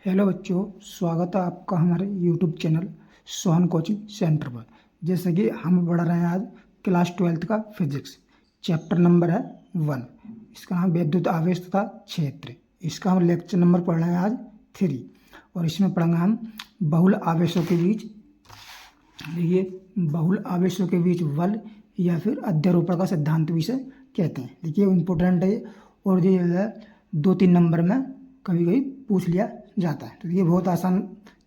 Hello बच्चों, स्वागत है आपका हमारे YouTube channel Sohan coaching centre पर। जैसे कि हम पढ़ रहे हैं आज क्लास 12th का फिजिक्स। चैप्टर नंबर है 1। इसका नाम वैद्युत आवेश तथा क्षेत्र। इसका हम लेक्चर नंबर पढ़ रहे हैं आज 3। और इसमें पढ़ेंगे हम बहुल आवेशों के बीच, ये बहुल आवेशों के बीच बल या फिर अध्यारोपण का सिद्धांत भी इसे कहते हैं। देखिए इम्पोर्टेंट है और ये 2-3 नंबर में कभी कभी पूछ लिया जाता है। तो ये बहुत आसान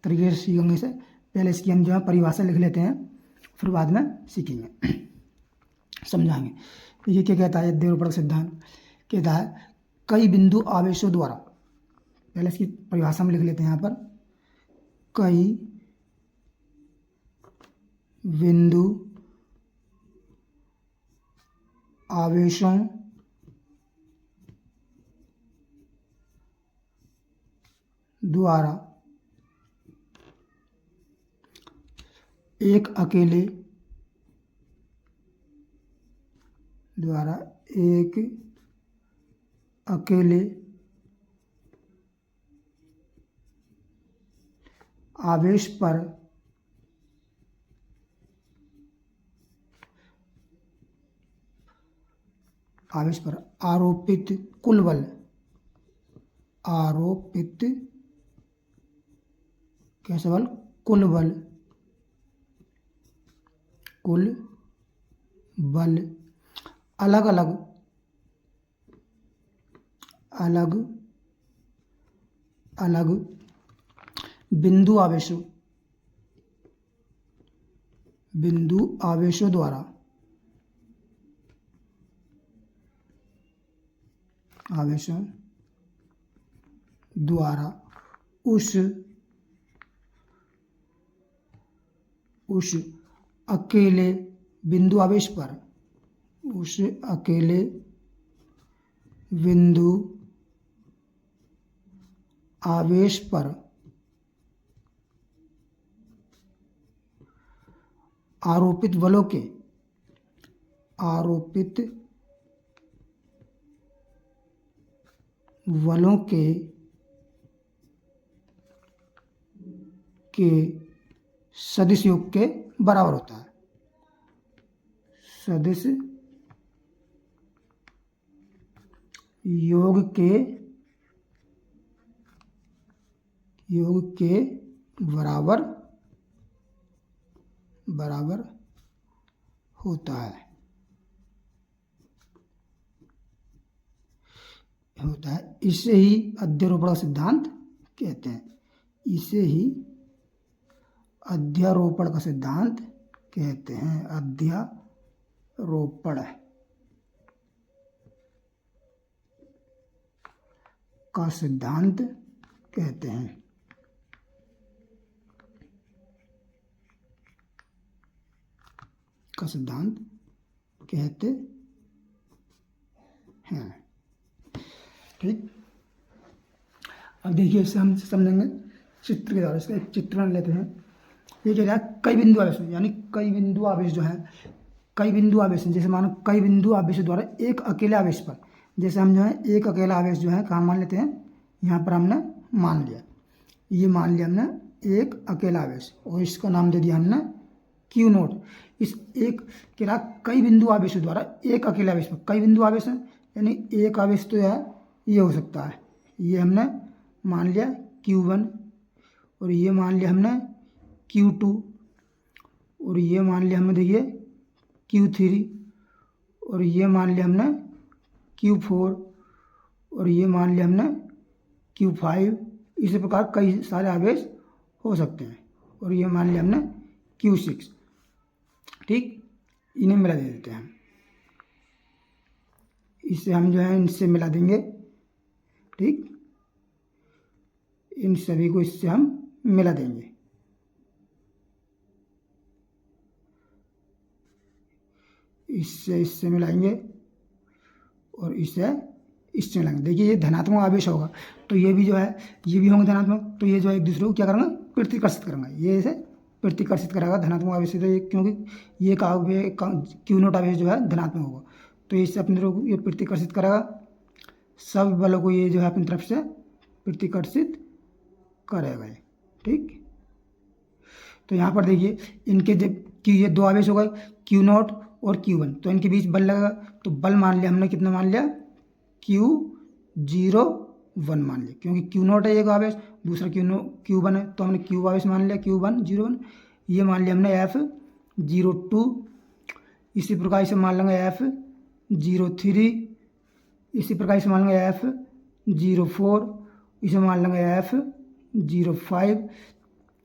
तरीके से सीखेंगे इसे। पहले इसकी हम जो है परिभाषा लिख लेते हैं, फिर बाद में सीखेंगे समझाएंगे। तो ये क्या कहता है, अध्यारोपण सिद्धांत कहता है कई बिंदु आवेशों द्वारा, पहले इसकी परिभाषा में लिख लेते हैं यहाँ पर, कई बिंदु आवेशों द्वारा एक अकेले आवेश पर आरोपित कुल बल, कैसे बल, कुल बल अलग अलग बिंदु आवेशों द्वारा उस अकेले बिंदु आवेश पर आरोपित बलों के सदिश योग के बराबर होता है। सदिश योग के बराबर होता है इसे ही अध्यारोपण सिद्धांत कहते हैं। अध्यारोपण का सिद्धांत कहते हैं। अध्यारोपण का सिद्धांत कहते हैं। ठीक, अब देखिए इससे हम समझेंगे चित्र के द्वारा। इसका एक चित्रण लेते हैं। ये कह रहा है कई बिंदु आवेश, यानी कई बिंदु आवेश जो है, कई बिंदु आवेश, जैसे मानो कई बिंदु आवेश द्वारा एक अकेले आवेश पर, जैसे हम जो है एक अकेला आवेश जो है कहाँ मान लेते हैं, यहाँ पर हमने मान लिया, ये मान लिया हमने एक अकेला आवेश और इसका नाम दे दिया हमने क्यू नोट। इस एक कह रहा कई बिंदु आवेश द्वारा एक अकेले आवेश पर, कई बिंदु आवेश है यानी एक आवेश तो है ये हो सकता है, ये हमने मान लिया Q1 और ये मान लिया हमने Q2 और ये मान लिया हमने देखिए Q3 और ये मान लिया हमने Q4 और ये मान लिया हमने Q5। इसी प्रकार कई सारे आवेश हो सकते हैं और ये मान लिया हमने Q6। ठीक, इन्हें मिला दे देते हैं। इसे हम जो है इनसे मिला देंगे। ठीक, इन सभी को इससे हम मिला देंगे। इससे मिलाएंगे और इससे मिलाएंगे। देखिए ये धनात्मक आवेश होगा तो ये भी जो है ये भी होंगे धनात्मक, तो ये जो है एक दूसरे को क्या करेंगे, प्रतिकर्षित करेंगे। ये इसे प्रतिकर्षित करेगा धनात्मक आवेश से, तो ये क्योंकि ये क्यू नोट आवेश जो है धनात्मक होगा तो इससे अपनी तरफ ये प्रतिकर्षित करेगा। सब बलों को ये जो है अपनी तरफ से प्रतिकर्षित करेगा ये, ठीक। तो यहाँ पर देखिए इनके जब ये दो आवेश हो गए Q0 और Q1, तो इनके बीच बल लगेगा, तो बल मान लिया हमने, कितना मान लिया, Q01 मान लिया, क्योंकि Q0 है एक आवेश, दूसरा Q1 है, तो हमने Q आवेश मान लिया, Q1 01, ये मान लिया हमने F02। इसी प्रकार इसे मान लेंगे F03, इसी प्रकार इसे मान लेंगे F04, इसे मान लेंगे F05,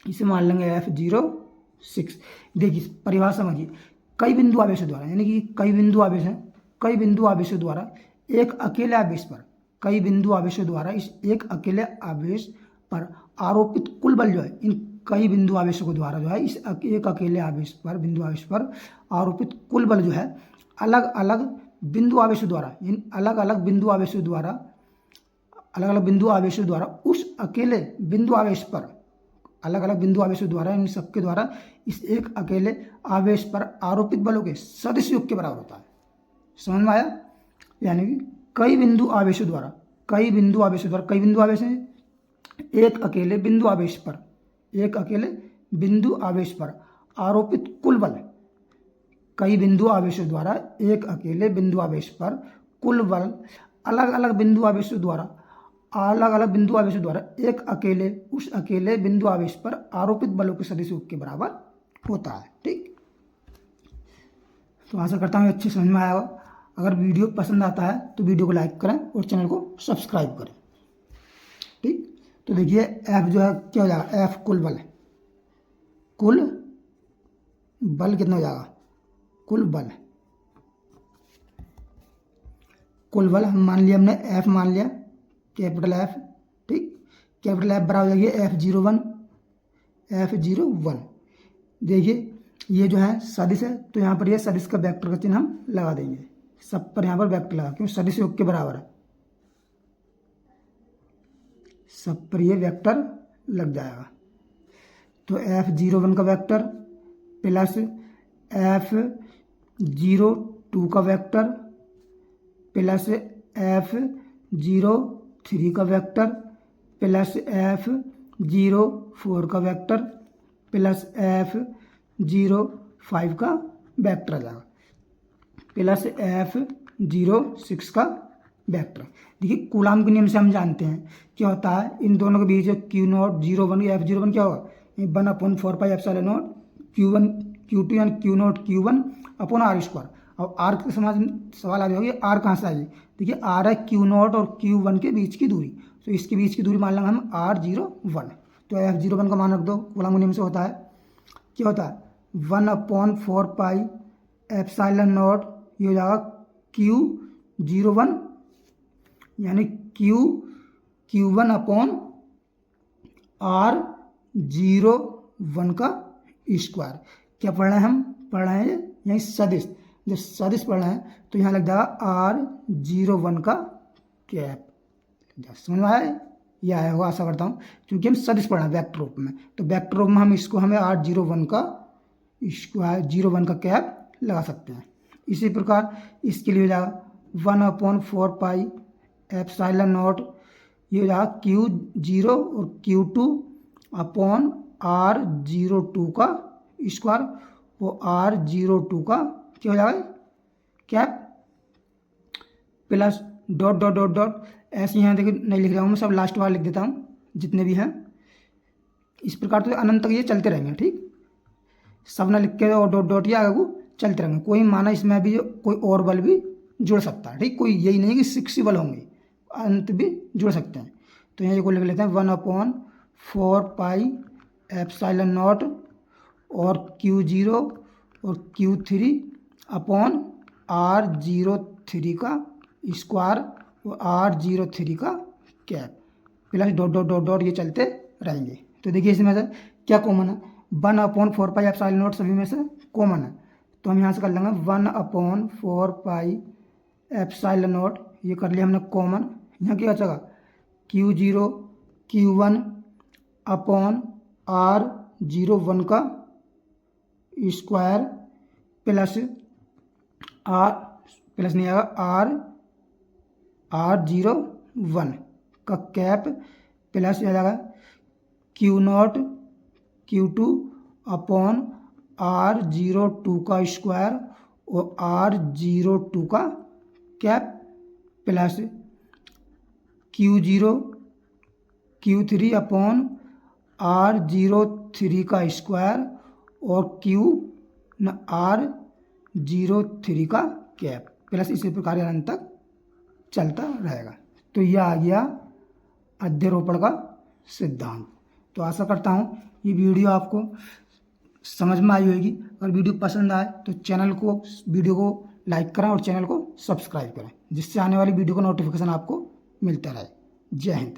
इसे मान लेंगे F06। देखिए परिभाषा समझिए, कई बिंदु आवेशों द्वारा, यानी कि कई बिंदु आवेश हैं, कई बिंदु आवेशों द्वारा एक अकेले आवेश पर, कई बिंदु आवेशों द्वारा इस एक अकेले आवेश पर आरोपित कुल बल जो है, इन कई बिंदु आवेशों के द्वारा जो है इस एक अकेले आवेश पर, बिंदु आवेश पर आरोपित कुल बल जो है अलग अलग बिंदु आवेशों द्वारा, इन अलग अलग बिंदु आवेशों द्वारा, अलग अलग बिंदु आवेशों द्वारा उस अकेले बिंदु आवेश पर, अलग अलग बिंदु आवेशों द्वारा, इन सबके द्वारा इस एक अकेले आवेश पर आरोपित बलों के सदिश योग के बराबर होता है। समझ में आया? यानी कि कई बिंदु आवेशों द्वारा, कई बिंदु आवेशों द्वारा, कई बिंदु आवेश हैं, एक अकेले बिंदु आवेश पर, एक अकेले बिंदु आवेश पर आरोपित कुल बल, कई बिंदु आवेशों द्वारा एक अकेले बिंदु आवेश पर कुल बल अलग अलग बिंदु आवेशों द्वारा, अलग अलग बिंदु आवेशों द्वारा एक अकेले, उस अकेले बिंदु आवेश पर आरोपित बलों के सदिश योग के बराबर होता है, ठीक। तो आशा करता हूँ अच्छी समझ में आया होगा। अगर वीडियो पसंद आता है तो वीडियो को लाइक करें और चैनल को सब्सक्राइब करें, ठीक। तो देखिए F जो है क्या हो जाएगा, F कुल बल, कुल बल कितना हो जाएगा, कुल बल, कुल बल हम मान लिया, हमने F मान लिया, कैपिटल F, ठीक। कैपिटल F बराबर हो जाएगी F01, F01। देखिए ये जो है सदिश है, तो यहाँ पर ये सदिश का वेक्टर का चिन्ह हम लगा देंगे, सब पर यहाँ पर वेक्टर लगा, क्योंकि सदिश योग के बराबर है, सब पर ये वेक्टर लग जाएगा। तो F01 का वेक्टर प्लस F02 का वेक्टर प्लस F03 का वेक्टर प्लस F04 का वेक्टर प्लस F05 का वेक्टर आ जाएगा प्लस F06 का वेक्टर। देखिए कूलाम के नियम से हम जानते हैं क्या होता है, इन दोनों के बीच Q0 01 या F01 क्या होगा, 1/4πε0 Q1 Q2 यानी Q0 Q1 upon R square. अब R के सवाल आ जाएगी, R कहाँ से आएगी, देखिए R है Q0 और Q1 के बीच की दूरी, तो इसके बीच की दूरी मान लेंगे हम R01। तो F01 का मान रख दो, कूलाम के नियम से होता है, क्या होता है 1/4πε0, ये हो जाएगा Q01 यानी Q1 अपॉन R01 का स्क्वायर। क्या पढ़ रहे हैं हम, पढ़ रहे हैं यही सदिश, जब सदिश पढ़ रहे हैं तो यहाँ लग जाएगा R01 का कैप। समझ में आया, ये आया होगा आशा करता हूँ, क्योंकि हम सदिश पढ़ रहे हैं वेक्टर रूप में, तो वेक्टर रूप में हम इसको हमें R01 का स्क्वायर 01 का कैप लगा सकते हैं। इसी प्रकार इसके लिए हो जाएगा 1/4πε0, ये हो जाएगा Q0 और Q2 अपॉन R02 का स्क्वायर, वो R02 का क्या हो जाएगा cap plus dot dot dot dot, ऐसे यहाँ देखिए नहीं लिख रहा हूँ मैं, सब लास्ट वाला लिख देता हूँ जितने भी हैं, इस प्रकार तो अनंत तक ये चलते रहेंगे, ठीक। सब ना लिख के और डॉट डॉट या आगे चलते रहेंगे, कोई माना इसमें भी कोई और बल भी जुड़ सकता है, ठीक। कोई यही नहीं कि 6 ही बल होंगे, अंत भी जुड़ सकते हैं। तो यहाँ को लिख लेते हैं 1/4πε0 और Q0 और Q3 अपॉन R03 का स्क्वायर और R03 का cap plus dot dot dot dot, ये चलते रहेंगे। तो देखिए इसमें से क्या कॉमन है, 1/4πε0 सभी में से कॉमन है, तो हम यहाँ से कर लेंगे 1/4πε0, ये कर लिया हमने कॉमन। यहाँ क्या बचेगा Q0 Q1 अपॉन R01 का स्क्वायर प्लस नहीं आएगा R01 का कैप प्लस आ जाएगा Q0 Q2 अपॉन R02 का स्क्वायर और R02 का cap plus Q0 Q3 upon R03 का स्क्वायर और R03 का कैप प्लस इसी प्रकार अनंत तक चलता रहेगा। तो यह आ गया अध्यारोपण का सिद्धांत। तो आशा करता हूँ ये वीडियो आपको समझ में आई होगी। अगर वीडियो पसंद आए तो वीडियो को लाइक करें और चैनल को सब्सक्राइब करें, जिससे आने वाली वीडियो का नोटिफिकेशन आपको मिलता रहे। जय हिंद।